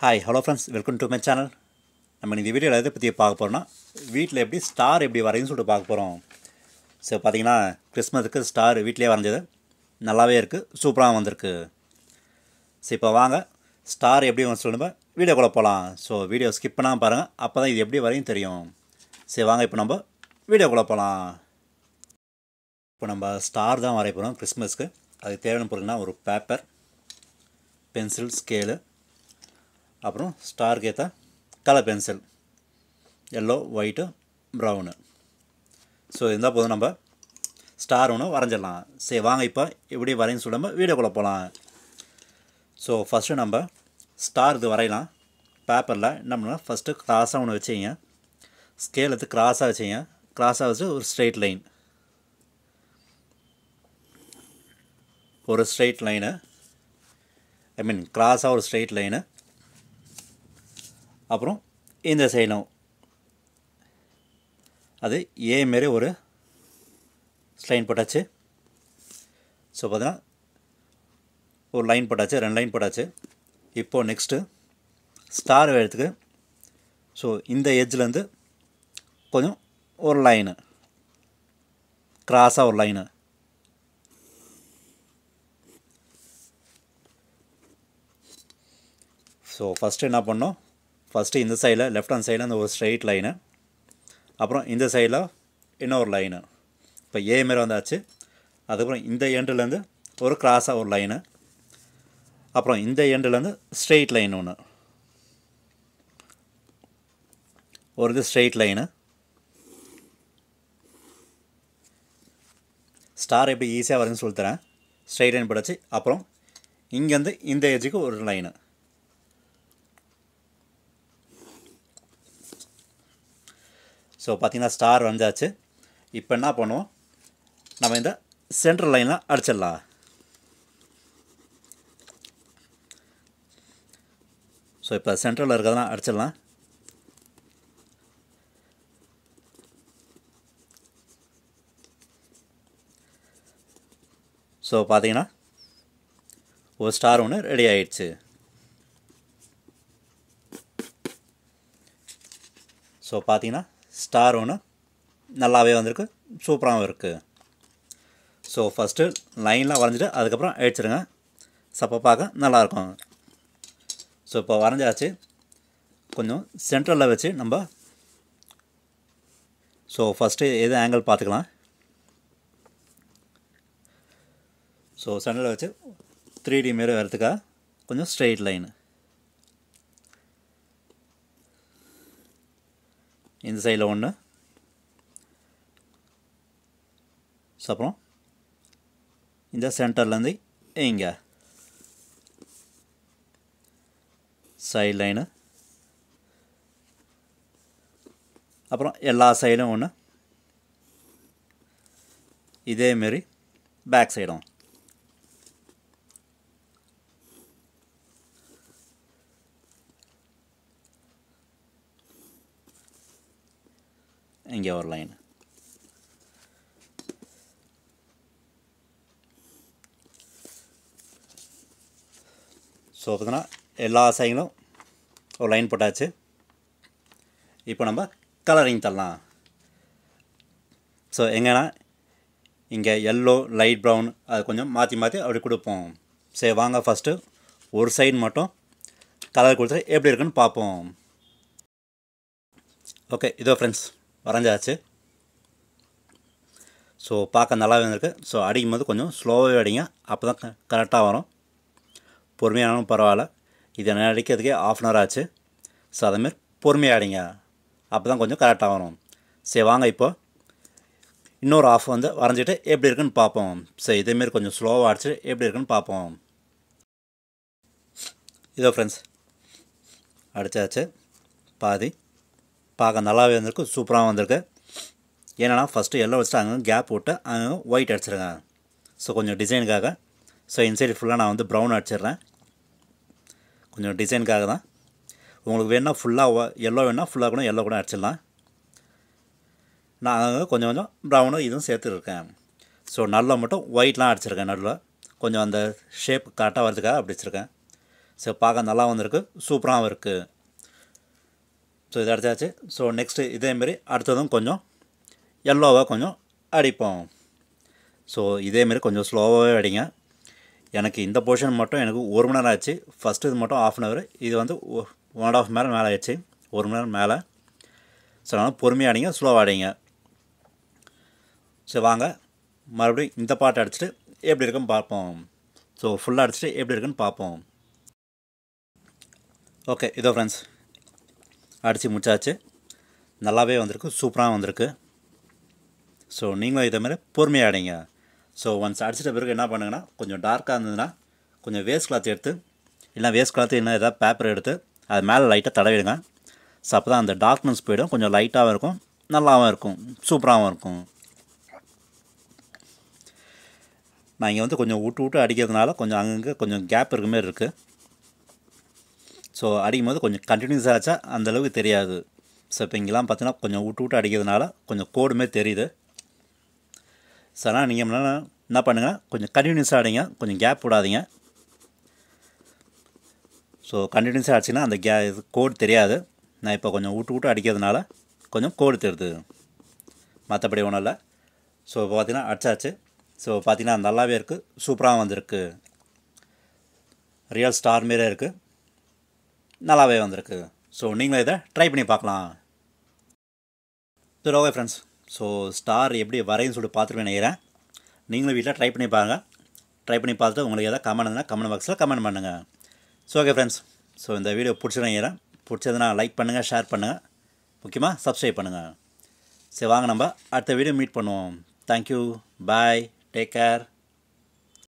Hi hello friends, welcome to my channel. நம்ம இந்த வீடியோவில் எதை பற்றி பார்க்க போகிறோம்னா, வீட்டில் எப்படி ஸ்டார் எப்படி வரையுன்னு சொல்லிட்டு பார்க்க போகிறோம். ஸோ பார்த்தீங்கன்னா, கிறிஸ்மஸுக்கு ஸ்டார் வீட்டிலே வரைஞ்சது நல்லாவே இருக்குது, சூப்பராக வந்திருக்கு. ஸோ இப்போ வாங்க ஸ்டார் எப்படி வந்து சொல்லுங்கள் வீடியோக்குள்ளே போகலாம். ஸோ வீடியோ ஸ்கிப் பண்ணாமல் பாருங்கள், அப்போ தான் இது எப்படி வரையும் தெரியும். சரி வாங்க இப்போ நம்ம வீடியோக்குள்ளே போகலாம். இப்போ நம்ம ஸ்டார் தான் வரைய போகிறோம் கிறிஸ்மஸ்க்கு. அதுக்கு தேவையான பொருள்னா ஒரு பேப்பர், பென்சில், ஸ்கேலு, அப்புறம் ஸ்டாருக்கு ஏற்ற colour pencil, yellow, white, brown. So இருந்தால் போதும், நம்ம ஸ்டார் ஒன்று வரைஞ்சிடலாம். சரி வாங்க இப்போ எப்படி வரைன்னு சொல்லாமல் வீடியோக்குள்ளே போகலாம். ஸோ ஃபஸ்ட்டு நம்ம ஸ்டார் இது வரையலாம். பேப்பரில் என்ன பண்ணலாம், ஃபஸ்ட்டு கிராஸாக ஒன்று வச்சிங்க, ஸ்கேல் எடுத்து கிராஸாக வச்சிங்க, கிராஸாக வச்சு ஒரு ஸ்ட்ரெயிட் லைன், ஒரு ஸ்ட்ரெயிட் லைனு, கிராஸாக ஒரு ஸ்ட்ரெயிட் லைனு. அப்புறம் இந்த சைடும் அது ஏ மாரி ஒரு லைன் போட்டாச்சு. ஸோ பார்த்தீங்கன்னா ஒரு லைன் போட்டாச்சு, 2 லைன் போட்டாச்சு. இப்போது நெக்ஸ்ட்டு ஸ்டார் எடுத்துக்கு. ஸோ இந்த எட்ஜ்லேருந்து கொஞ்சம் ஒரு லைனு, கிராஸாக ஒரு லைனு. ஸோ ஃபஸ்ட்டு என்ன பண்ணோம், ஃபஸ்ட்டு இந்த சைடில் லெஃப்ட் ஹேண்ட் சைடில் அந்த ஒரு ஸ்ட்ரெயிட் லைனு, அப்புறம் இந்த சைடில் இன்னொரு லைனு. இப்போ ஏ மாரி வந்தாச்சு. அதுக்கப்புறம் இந்த எண்டுலேருந்து ஒரு கிராஸாக ஒரு லைனு, அப்புறம் இந்த எண்டுலேருந்து ஸ்ட்ரெயிட் லைன் ஒன்று, ஒரு இது ஸ்ட்ரெயிட் லைனு. ஸ்டார் எப்படி ஈஸியாக வருதுன்னு சொல்லித்தரேன். ஸ்ட்ரெயிட் லைன் போட்டாச்சு. அப்புறம் இங்கேருந்து இந்த எட்ஜுக்கு ஒரு லைனு. ஸோ பார்த்திங்கன்னா ஸ்டார் வந்தாச்சு. இப்போ என்ன பண்ணுவோம், நம்ம இந்த சென்ட்ரல் லைனில் அடிச்சிடலாம். ஸோ இப்போ சென்ட்ரலில் இருக்கிறதெல்லாம் அடிச்சிடலாம். ஸோ பார்த்தீங்கன்னா ஒரு ஸ்டார் ஒன்று ரெடி ஆயிடுச்சு. ஸோ பார்த்தீங்கன்னா ஸ்டார் ஒன்று நல்லாவே வந்திருக்கு, சூப்பராகவும் இருக்குது. ஸோ ஃபஸ்ட்டு லைன்லாம் வரைஞ்சிட்டு அதுக்கப்புறம் அடிச்சிடுங்க. சப்போ பார்க்க நல்லாயிருக்கும். ஸோ இப்போ வரைஞ்சாச்சு. கொஞ்சம் சென்ட்ரலில் வச்சு நம்ம ஸோ ஃபஸ்ட்டு எது ஆங்கிள் பார்த்துக்கலாம். ஸோ சென்டரில் வச்சு 3D மாரி வரதுக்காக கொஞ்சம் ஸ்ட்ரெயிட் லைனு. இந்த சைடில் ஒன்று. ஸோ அப்புறம் இந்த சென்டர்லேருந்து இங்கே சைட் லைனு, அப்புறம் எல்லா சைடும் ஒன்று. இதேமாரி பேக் சைடும். இங்கே ஒரு லைன். ஸோ பார்த்தீங்கன்னா எல்லா சைடும் ஒரு லைன் போட்டாச்சு. இப்போ நம்ம கலரிங் தரலாம். ஸோ எங்கன்னா இங்கே எல்லோ, லைட் ப்ரௌன், அது கொஞ்சம் மாற்றி மாற்றி அப்படி கொடுப்போம். சரி வாங்க ஃபஸ்ட்டு ஒரு சைடு மட்டும் கலர் கொடுத்துட்டு எப்படி இருக்குன்னு பார்ப்போம். ஓகே, இதோ ஃப்ரெண்ட்ஸ் வரைஞ்சாச்சு. ஸோ பார்க்க நல்லாவே வந்திருக்கு. ஸோ அடிக்கும் போது கொஞ்சம் ஸ்லோவாகவே அடிங்க, அப்போ தான் கரெக்டாக வரும். பொறுமையானாலும் பரவாயில்ல. இதை நான் அடிக்கிறதுக்கே ½ hour ஆச்சு. ஸோ அதேமாரி பொறுமையாக அடிங்க, அப்போ தான் கொஞ்சம் கரெக்டாக வரும். சரி வாங்க இப்போ இன்னொரு ½ வந்து வரைஞ்சிட்டு எப்படி இருக்குன்னு பார்ப்போம். சரி இதேமாரி கொஞ்சம் ஸ்லோவாக அடிச்சு எப்படி இருக்குன்னு பார்ப்போம். இதோ ஃப்ரெண்ட்ஸ் அடித்தாச்சு. பாதி பார்க்க நல்லாவே வந்திருக்கு, சூப்பராக வந்திருக்கு. ஏன்னா ஃபஸ்ட்டு எல்லோ வச்சுட்டு அங்கே கேப் விட்டு அங்கே ஒயிட் அடிச்சிருங்க. ஸோ கொஞ்சம் டிசைனுக்காக. ஸோ இன்சைடு ஃபுல்லாக நான் வந்து ப்ரௌன் அடிச்சிடுறேன், கொஞ்சம் டிசைனுக்காக தான். உங்களுக்கு வேணால் ஃபுல்லாக எல்லோ வேணால் ஃபுல்லாக கூட எல்லோ கூட அடிச்சிடலாம். நான் அங்கே கொஞ்சம் கொஞ்சம் ப்ரௌனும் இதுவும் சேர்த்துருக்கேன். ஸோ நல்லா மட்டும் ஒயிட்லாம் அடிச்சிருக்கேன். நடுவில் கொஞ்சம் அந்த ஷேப் கரெக்டாக வரதுக்காக அப்படி வச்சுருக்கேன். ஸோ பார்க்க நல்லா வந்திருக்கு, சூப்பராகவும் இருக்குது. ஸோ இது அடித்தாச்சு. ஸோ நெக்ஸ்ட்டு இதேமாரி அடுத்ததும் கொஞ்சம் எல்லோவாக கொஞ்சம் அடிப்போம். ஸோ இதேமாரி கொஞ்சம் ஸ்லோவாகவே அடிங்க. எனக்கு இந்த போர்ஷன் மட்டும் எனக்கு 1 மணி நேரம் ஆச்சு. ஃபஸ்ட்டு இது மட்டும் 1/2 hour, இது வந்து 1.5 மணி நேரம் மேலே ஆயிடுச்சு, 1 மணி நேரம் மேலே. ஸோ அதனால் பொறுமையாக அடிங்க, ஸ்லோவாக அடிங்க. ஸோ வாங்க மறுபடியும் இந்த பாட்டு அடிச்சுட்டு எப்படி இருக்குன்னு பார்ப்போம். ஸோ ஃபுல்லாக அடிச்சுட்டு எப்படி இருக்குன்னு பார்ப்போம். ஓகே, இதோ ஃப்ரெண்ட்ஸ் அடித்து முடிச்சாச்சு. நல்லாவே வந்திருக்கு, சூப்பராக வந்திருக்கு. ஸோ நீங்களும் இதேமாதிரி பொறுமையாக அடிங்க. ஸோ ஒன்ஸ் அடிச்சிட்ட பிறகு என்ன பண்ணுங்கன்னா, கொஞ்சம் டார்க்காக இருந்ததுன்னா கொஞ்சம் வேஸ்ட் கிளாத் எடுத்து, இல்லை வேஸ்ட் கிளாத்து இல்லை ஏதாவது பேப்பர் எடுத்து அது மேலே லைட்டாக தடவிடுங்க. ஸோ அப்போ தான் அந்த டார்க்னஸ் போய்டும், கொஞ்சம் லைட்டாகவும் இருக்கும், நல்லாவும் இருக்கும், சூப்பராகவும் இருக்கும். நான் இங்கே வந்து கொஞ்சம் விட்டு அடிக்கிறதுனால கொஞ்சம் அங்கங்கே கொஞ்சம் கேப் இருக்க மாதிரி இருக்குது. ஸோ அடிக்கும் போது கொஞ்சம் கண்டினியூஸாக ஆச்சா அந்தளவுக்கு தெரியாது. ஸோ இப்போ இங்கெல்லாம் பார்த்தீங்கன்னா கொஞ்சம் விட்டு அடிக்கிறதுனால கொஞ்சம் கோடுமே தெரியுது. ஸோ ஆனால் நீங்கள் என்ன பண்ணுங்கள், கொஞ்சம் கண்டினியூஸாக அடிங்க, கொஞ்சம் கேப் விடாதீங்க. ஸோ கண்டினியூஸாக அடிச்சிங்கன்னா அந்த கோடு தெரியாது. நான் இப்போ கொஞ்சம் விட்டு அடிக்கிறதுனால கொஞ்சம் கோடு தெரியுது, மற்றபடி ஒன்றும் இல்லை. ஸோ இப்போ பார்த்தீங்கன்னா அடிச்சாச்சு. ஸோ பார்த்தீங்கன்னா நல்லாவே இருக்குது, சூப்பராக வந்திருக்கு, ரியல் ஸ்டார் மாரியே இருக்குது, நல்லாவே வந்திருக்கு. ஸோ நீங்களும் இதை ட்ரை பண்ணி பார்க்கலாம். சரி ஓகே ஃப்ரெண்ட்ஸ், ஸோ ஸ்டார் எப்படி வரைன்னு சொல்லிட்டு பார்த்துட்டு நினைக்கிறேன். நீங்களும் வீட்டில் ட்ரை பண்ணி பாருங்கள். ட்ரை பண்ணி பார்த்துட்டு உங்களுக்கு எதாவது கமெண்ட் இருந்தால் கமெண்ட் பாக்ஸில் கமெண்ட் பண்ணுங்கள். ஸோ ஓகே ஃப்ரெண்ட்ஸ், ஸோ இந்த வீடியோ பிடிச்சிருக்கிறேன். பிடிச்சதுன்னா லைக் பண்ணுங்கள், ஷேர் பண்ணுங்கள், முக்கியமாக சப்ஸ்கிரைப் பண்ணுங்கள். சரி வாங்க நம்ம அடுத்த வீடியோ மீட் பண்ணுவோம். தேங்க்யூ, பாய், டேக் கேர்.